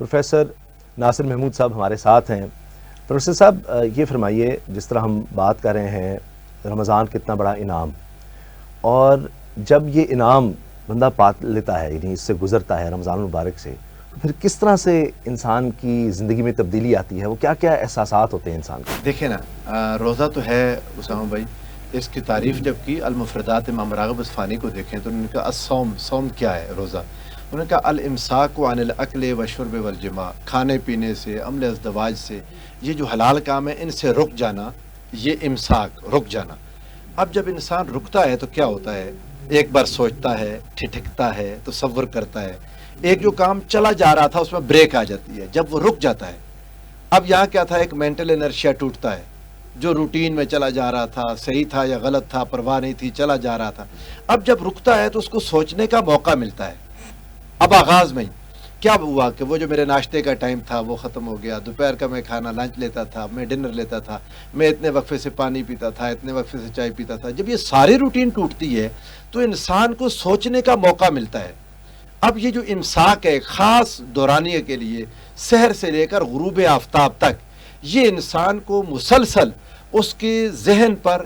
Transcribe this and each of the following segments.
Professor ناصر محمود صاحب ہمارے ساتھ ہیں۔ پروفیسر صاحب یہ فرمائیے، جس طرح ہم بات کر رہے ہیں رمضان کتنا بڑا انعام، اور جب یہ انعام بندہ پا لیتا ہے، یعنی اس سے گزرتا ہے رمضان المبارک سے، تو پھر کس طرح سے انسان کی زندگی میں تبدیلی آتی ہے؟ وہ کیا کیا احساسات ہوتے ہیں انسان کے؟ دیکھیں نا، روزہ تو ہے اسامہ بھائی، اس کی تعریف جب کی المفردات امام راغب اصفہانی کو دیکھیں تو انہوں نے کہا الصوم، صوم کیا ہے؟ روزہ۔ انہوں نے کہا الامساک عن الاکل والشرب والجماع، کھانے پینے سے، عمل ازدواج سے، یہ جو حلال کام ہے ان سے رک جانا، یہ امساک، رک جانا۔ اب جب انسان رکتا ہے تو کیا ہوتا ہے؟ ایک بار سوچتا ہے، ٹھٹکتا ہے، تصور کرتا ہے، ایک جو کام چلا جا رہا تھا اس میں بریک آ جاتی ہے جب وہ رک جاتا ہے۔ اب یہاں کیا تھا؟ ایک مینٹل انرشیا ٹوٹتا ہے، جو روٹین میں چلا جا رہا تھا، صحیح تھا یا غلط تھا پرواہ نہیں تھی، چلا جا رہا تھا۔ اب جب رکتا ہے تو اس کو سوچنے کا موقع ملتا ہے۔ اب آغاز میں کیا ہوا کہ وہ جو میرے ناشتے کا ٹائم تھا وہ ختم ہو گیا، دوپہر کا میں کھانا لنچ لیتا تھا، میں ڈنر لیتا تھا، میں اتنے وقفے سے پانی پیتا تھا، اتنے وقفے سے چائے پیتا تھا۔ جب یہ ساری روٹین ٹوٹتی ہے تو انسان کو سوچنے کا موقع ملتا ہے۔ اب یہ جو امساک ہے خاص دورانیے کے لیے، سحر سے لے کر غروب آفتاب تک، یہ انسان کو مسلسل اس کے ذہن پر،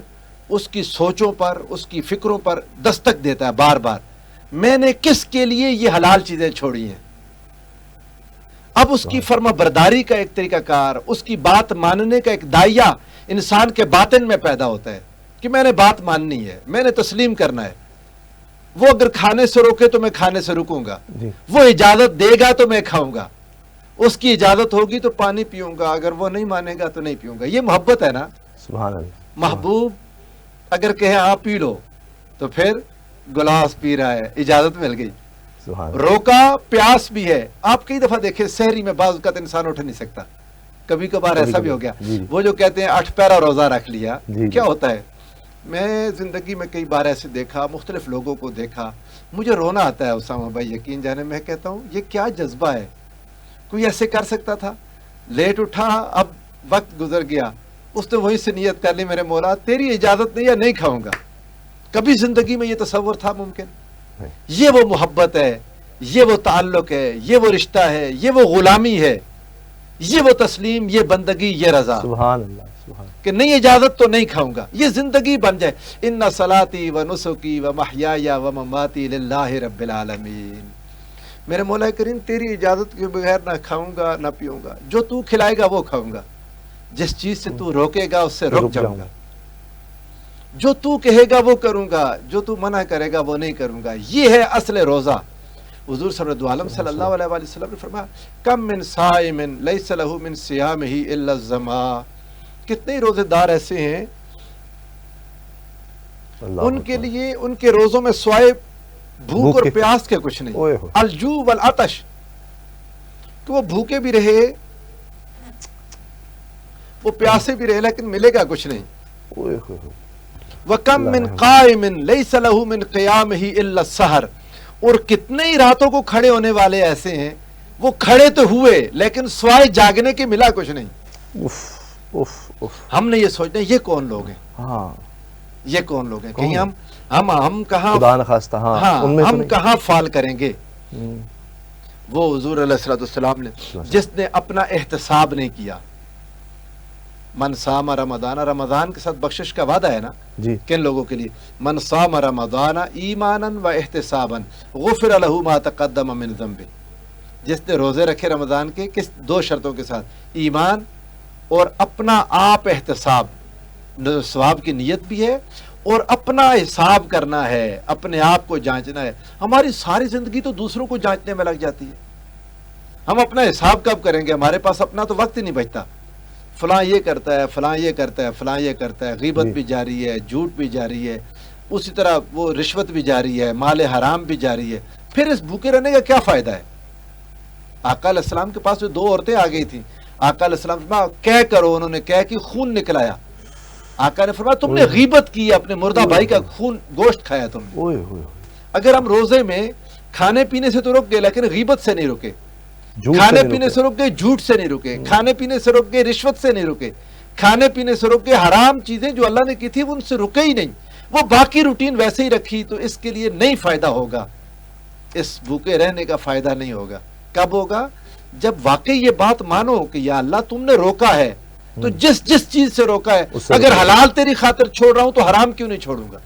اس کی سوچوں پر، اس کی فکروں پر دستک دیتا ہے بار بار۔ میں نے کس کے لیے یہ حلال چیزیں چھوڑی ہیں؟ اب اس کی فرما برداری کا ایک طریقہ کار، اس کی بات ماننے کا ایک دائیا انسان کے باطن میں پیدا ہوتا ہے کہ میں نے بات ماننی ہے، میں نے تسلیم کرنا ہے۔ وہ اگر کھانے سے روکے تو میں کھانے سے رکوں گا، وہ اجازت دے گا تو میں کھاؤں گا، اس کی اجازت ہوگی تو پانی پیوں گا، اگر وہ نہیں مانے گا تو نہیں پیوں گا۔ یہ محبت ہے نا۔ سبحان اللہ۔ محبوب اگر کہے آپ پی لو تو پھر گلاس پی رہا ہے، اجازت مل گئی۔ سبحان اللہ۔ روکا، پیاس بھی ہے۔ آپ کئی دفعہ دیکھیں سحری میں بعض اوقات انسان اٹھ نہیں سکتا، کبھی کبھار ایسا بھی ہو گیا۔ وہ جو کہتے ہیں 8 پیرا روزہ رکھ لیا، کیا ہوتا ہے؟ میں زندگی میں کئی بار ایسے دیکھا، مختلف لوگوں کو دیکھا، مجھے رونا آتا ہے اسامہ بھائی، یقین جانے۔ میں کہتا ہوں یہ کیا جذبہ ہے؟ کوئی ایسے کر سکتا تھا؟ لیٹ اٹھا، اب وقت گزر گیا، اس نے وہیں سے نیت کر لی میرے مولا تیری اجازت نہیں ہے، نہیں کھاؤں گا۔ کبھی زندگی میں یہ تصور تھا ممکن؟ یہ وہ محبت ہے، یہ وہ تعلق ہے، یہ وہ رشتہ ہے، یہ وہ غلامی ہے، یہ وہ تسلیم، یہ بندگی، یہ رضا۔ سبحان اللہ، سبحان کہ نہیں اجازت تو نہیں کھاؤں گا، یہ زندگی بن جائے۔ ان صلاتی و نسکی و محیای و مماتی للہ رب العالمین۔ میرے مولا کریم تیری اجازت کے بغیر نہ کھاؤں گا نہ پیوں گا، جو تو کھلائے گا وہ کھاؤں گا، جس چیز سے تو روکے گا اس سے رک جاؤں گا، جو تو کہے گا وہ کروں گا، جو تو منع کرے گا وہ نہیں کروں گا۔ یہ ہے اصل روزہ۔ حضور صلی اللہ علیہ وآلہ وسلم نے فرمایا کم من صائم لیس لہ من صیامہ الا الظما۔ کتنے روزے دار ایسے ہیں ان کے لیے ان کے روزوں میں سوائے بھوک اور پیاس کے کچھ نہیں، الجوع والعطش، کہ وہ بھوکے بھی رہے، وہ پیاسے بھی رہے، لیکن ملے گا کچھ نہیں۔ وَكَم مِّن قَائِمٍ لَيْسَ لَهُ مِن قِيَامِهِ إِلَّا السَّحَرُ۔ اور کتنے ہی راتوں کو کھڑے ہونے والے ایسے ہیں، وہ کھڑے تو ہوئے لیکن سوائے جاگنے کے ملا کچھ نہیں۔ ہم نے یہ سوچنا یہ کون لوگ ہیں؟ ہاں یہ کون لوگ ہیں؟ کہیں ہم کہاں خدا نخواستہ ہم کہاں فال کریں گے؟ وہ حضور علیہ السلام نے جس نے اپنا احتساب نہیں کیا، من صام رمضان، رمضان کے ساتھ بخشش کا وعدہ ہے نا جی، کن لوگوں کے لیے؟ من صام رمضان ایمانا و احتسابا غفر له ما تقدم من ذنب۔ جس نے روزے رکھے رمضان کے، کس 2 شرطوں کے ساتھ؟ ایمان اور اپنا آپ احتساب، ثواب کی نیت بھی ہے اور اپنا حساب کرنا ہے، اپنے آپ کو جانچنا ہے۔ ہماری ساری زندگی تو دوسروں کو جانچنے میں لگ جاتی ہے۔ ہم اپنا حساب کب کریں گے؟ ہمارے پاس اپنا تو وقت ہی نہیں بچتا۔ فلاں یہ کرتا ہے، فلاں یہ کرتا ہے، فلاں یہ کرتا ہے، غیبت بھی جاری ہے، جھوٹ بھی جاری ہے، اسی طرح وہ رشوت بھی جاری ہے، مال حرام بھی جاری ہے۔ پھر اس بھوکے رہنے کا کیا فائدہ ہے؟ آقا علیہ السلام کے پاس 2 عورتیں آ گئی تھیں، آقا علیہ السلام فرمایا کہہ کرو، انہوں نے کہہ کی خون نکلایا۔ آقا نے فرمایا تم نے غیبت کی، اپنے مردہ بھائی کا خون گوشت کھایا تم نے۔ اگر ہم روزے میں کھانے پینے سے تو رک گئے لیکن غیبت سے نہیں رکے، کھانے پینے سے رک گئے، جھوٹ سے نہیں رکے، کھانے پینے سے رک گئے، رشوت سے نہیں رکے، کھانے پینے سے رک گئے، حرام چیزیں جو اللہ نے کی تھی ان سے رکے ہی نہیں، وہ باقی روٹین ویسے ہی رکھی، تو اس کے لیے نہیں فائدہ ہوگا، اس بھوکے رہنے کا فائدہ نہیں ہوگا۔ کب ہوگا؟ جب واقعی یہ بات مانو کہ یا اللہ تم نے روکا ہے تو جس چیز سے روکا ہے اس سے اگر حلال تیری خاطر چھوڑ رہا ہوں تو حرام کیوں نہیں چھوڑوں گا.